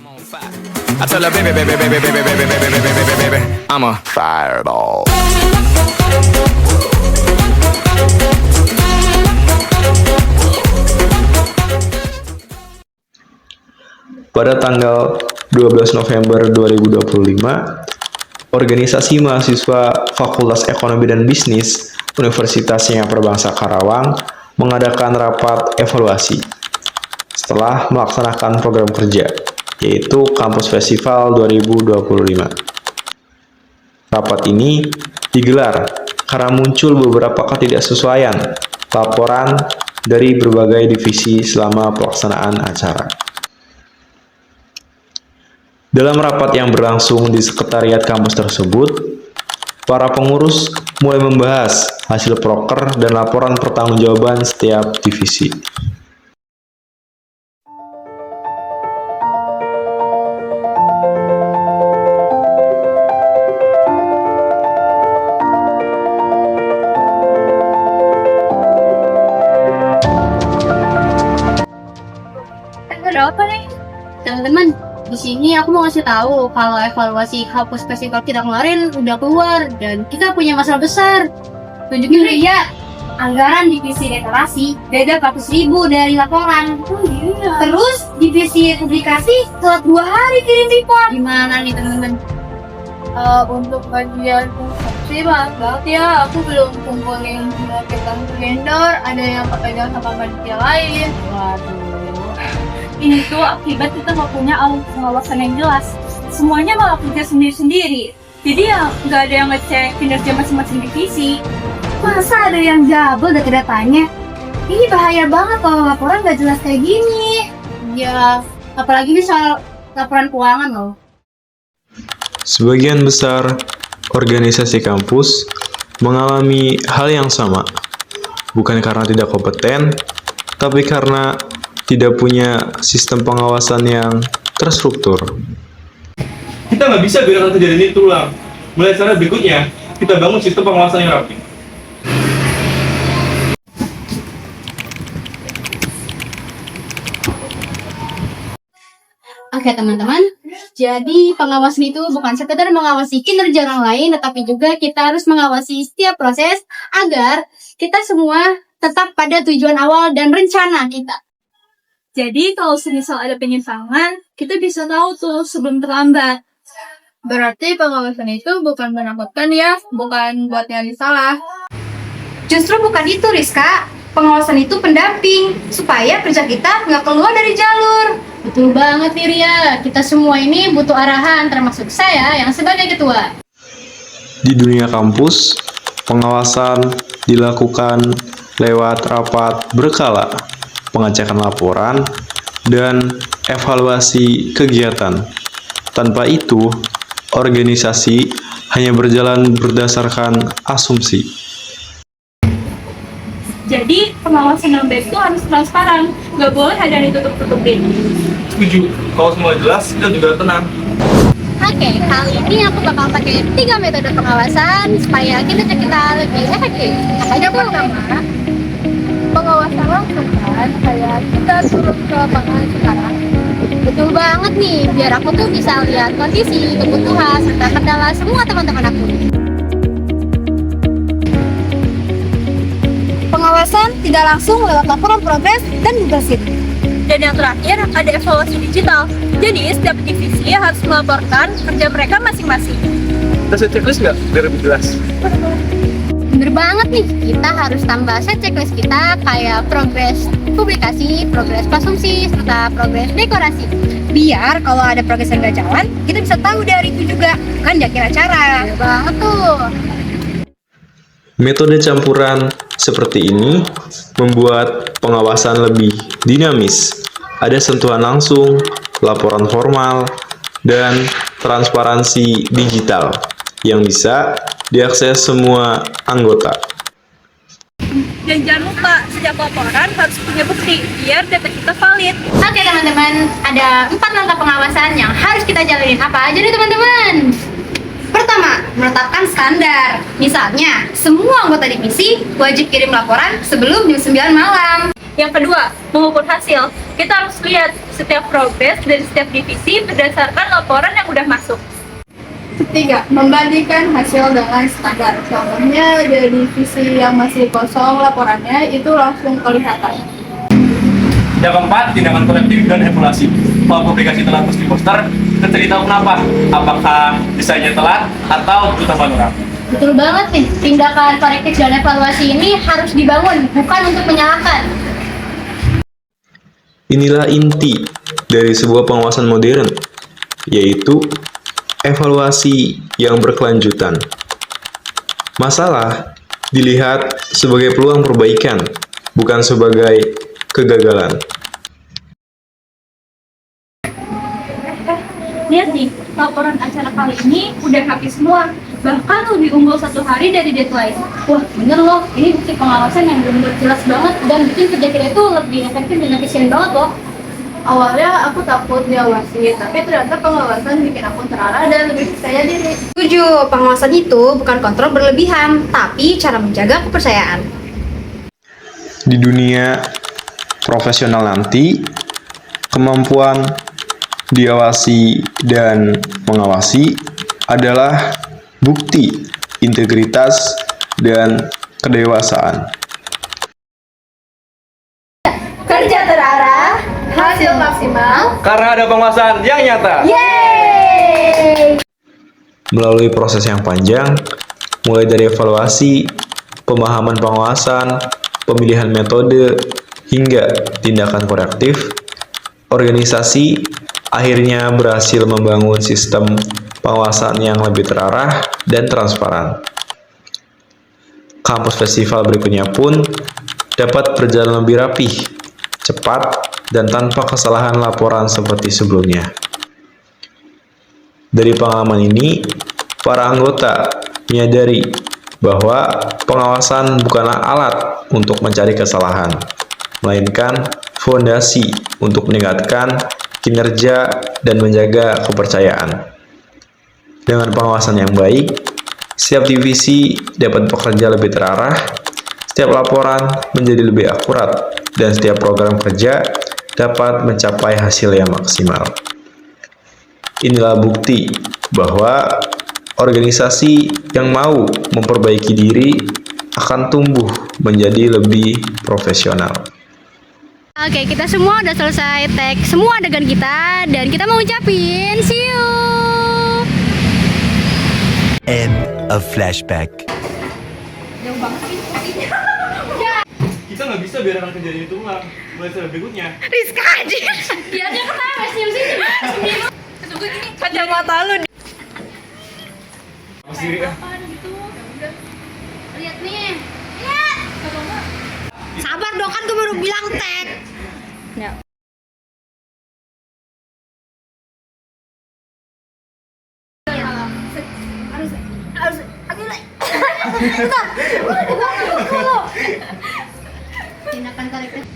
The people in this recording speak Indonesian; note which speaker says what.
Speaker 1: I'm on fire. I tell her, baby, baby, baby, baby, baby, baby, baby, baby, baby, baby, I'm a fireball.
Speaker 2: Pada tanggal 12 November 2025, Organisasi Mahasiswa Fakultas Ekonomi dan Bisnis Universitas Singapura Karawang mengadakan rapat evaluasi setelah melaksanakan program kerja, yaitu Kampus Festival 2025. Rapat ini digelar karena muncul beberapa ketidaksesuaian laporan dari berbagai divisi selama pelaksanaan acara. Dalam rapat yang berlangsung di sekretariat kampus tersebut, para pengurus mulai membahas hasil proker dan laporan pertanggungjawaban setiap divisi.
Speaker 3: Ada apa nih? Teman-teman, di sini aku mau ngasih tahu kalau evaluasi kampus festival kita kemarin udah keluar dan kita punya masalah besar. Tunjukin ya, anggaran divisi dekorasi beda 400.000 dari laporan. Terus divisi publikasi telat 2 hari kirim report. Gimana nih teman-teman? Untuk bagian konsumsi banget ya, aku belum kumpulin marketing vendor, ada yang kepegang sama panitia lain. Waduh. Ini tuh akibat kita nggak punya alat pengawasan yang jelas. Semuanya malah kerja sendiri-sendiri. Jadi ya nggak ada yang ngecek kinerja masing-masing divisi. Masa ada yang jabel data-datanya? Ini bahaya banget kalau laporan nggak jelas kayak gini. Ya, apalagi ini soal laporan keuangan loh.
Speaker 2: Sebagian besar organisasi kampus mengalami hal yang sama, bukan karena tidak kompeten, tapi karena tidak punya sistem pengawasan yang terstruktur.
Speaker 4: Kita nggak bisa biarkan kejadian ini terulang. Mulai cara berikutnya, kita bangun sistem pengawasan yang rapi.
Speaker 3: Oke teman-teman, jadi pengawasan itu bukan sekedar mengawasi kinerja orang lain, tetapi juga kita harus mengawasi setiap proses agar kita semua tetap pada tujuan awal dan rencana kita.
Speaker 5: Jadi kalau semisal ada penyimpangan, kita bisa tahu tuh sebelum terlambat.
Speaker 3: Berarti pengawasan itu bukan menakutkan ya, bukan buat nyari salah.
Speaker 6: Justru bukan itu, Rizka. Pengawasan itu pendamping, supaya kerja kita nggak keluar dari jalur.
Speaker 3: Betul banget nih Ria, kita semua ini butuh arahan, termasuk saya yang sebagai ketua.
Speaker 2: Di dunia kampus, pengawasan dilakukan lewat rapat berkala, pengecekan laporan, dan evaluasi kegiatan. Tanpa itu, organisasi hanya berjalan berdasarkan asumsi.
Speaker 5: Jadi pengawasan yang baik itu harus transparan, nggak boleh ada yang ditutup-tutupin.
Speaker 4: Setuju, kalau semua jelas, kita juga tenang.
Speaker 3: Oke, kali ini aku bakal pakai 3 metode pengawasan supaya kinerja kita lebih efektif. Makanya pertama, pengawasan langsung kan, kayak kita turun ke lapangan sekarang. Betul banget nih, biar aku tuh bisa lihat kondisi, kebutuhan, serta kendala semua teman-teman aku.
Speaker 6: Pengawasan tidak langsung lewat laporan progres dan Google Sheet.
Speaker 5: Dan yang terakhir, ada evaluasi digital. Jadi setiap divisi harus melaporkan kerja mereka masing-masing.
Speaker 4: Kita set checklist nggak? Biar lebih jelas.
Speaker 3: Bener banget nih, kita harus tambah set checklist kita kayak progres publikasi, progres konsumsi, serta progres dekorasi.
Speaker 6: Biar kalau ada progres yang nggak jalan, kita bisa tahu dari itu juga, kan kira cara.
Speaker 3: Bener banget tuh.
Speaker 2: Metode campuran seperti ini membuat pengawasan lebih dinamis. Ada sentuhan langsung, laporan formal, dan transparansi digital yang bisa diakses semua anggota.
Speaker 5: Dan jangan lupa, setiap laporan harus punya bukti, biar data kita valid.
Speaker 3: Oke teman-teman, ada 4 langkah pengawasan yang harus kita jalanin. Apa aja nih teman-teman?
Speaker 6: Pertama, menetapkan standar. Misalnya, semua anggota divisi wajib kirim laporan sebelum jam 9 malam.
Speaker 5: Yang kedua, mengukur hasil. Kita harus lihat setiap progres dari setiap divisi berdasarkan laporan yang udah masuk.
Speaker 7: Ketiga, membandingkan hasil dengan standar. Contohnya dari divisi yang masih kosong laporannya itu langsung kelihatan.
Speaker 4: Yang keempat, tindakan korektif dan evaluasi. Kalau publikasi telat terus di poster, kita cari tahu kenapa. Apakah desainnya telat atau butuh tambahan orang.
Speaker 3: Betul banget nih, tindakan korektif dan evaluasi ini harus dibangun, bukan untuk menyalahkan.
Speaker 2: Inilah inti dari sebuah pengawasan modern, yaitu evaluasi yang berkelanjutan. Masalah dilihat sebagai peluang perbaikan, bukan sebagai kegagalan.
Speaker 5: Lihat nih, laporan acara kali ini udah habis semua. Bahkan lebih unggul 1 hari dari deadline.
Speaker 3: Wah, bener loh, ini bukti pengawasan yang benar-benar jelas banget dan bikin kerja kita itu lebih efektif dan efisien banget loh.
Speaker 7: Awalnya aku takut diawasi, tapi ternyata pengawasan bikin aku terarah dan lebih percaya diri.
Speaker 6: Setuju, pengawasan itu bukan kontrol berlebihan, tapi cara menjaga kepercayaan.
Speaker 2: Di dunia profesional nanti, kemampuan diawasi dan mengawasi adalah bukti integritas dan kedewasaan.
Speaker 6: Kerja terarah,
Speaker 7: Hasil maksimal.
Speaker 4: Karena ada pengawasan yang nyata.
Speaker 2: Melalui proses yang panjang, mulai dari evaluasi, pemahaman pengawasan, pemilihan metode, hingga tindakan korektif, organisasi akhirnya berhasil membangun sistem pengawasan yang lebih terarah dan transparan. Kampus festival berikutnya pun dapat berjalan lebih rapih, cepat, dan tanpa kesalahan laporan seperti sebelumnya. Dari pengalaman ini, para anggota menyadari bahwa pengawasan bukanlah alat untuk mencari kesalahan, melainkan fondasi untuk meningkatkan kinerja dan menjaga kepercayaan. Dengan pengawasan yang baik, setiap divisi dapat bekerja lebih terarah, setiap laporan menjadi lebih akurat, dan setiap program kerja dapat mencapai hasil yang maksimal. Inilah bukti bahwa organisasi yang mau memperbaiki diri akan tumbuh menjadi lebih profesional.
Speaker 3: Oke, kita semua udah selesai tag semua adegan kita dan kita mau ucapin see you.
Speaker 8: End of flashback.
Speaker 4: Kita nggak bisa biarkan kejadian itu ulang. Mulai secara berikutnya.
Speaker 3: Biarnya ketawa senyum-senyum.
Speaker 5: Tunggu gini, kacamata lu.
Speaker 4: Masih
Speaker 3: Lihat nih. Lihat. Sabar dong, kan gue baru bilang tag. Tindakan korektif.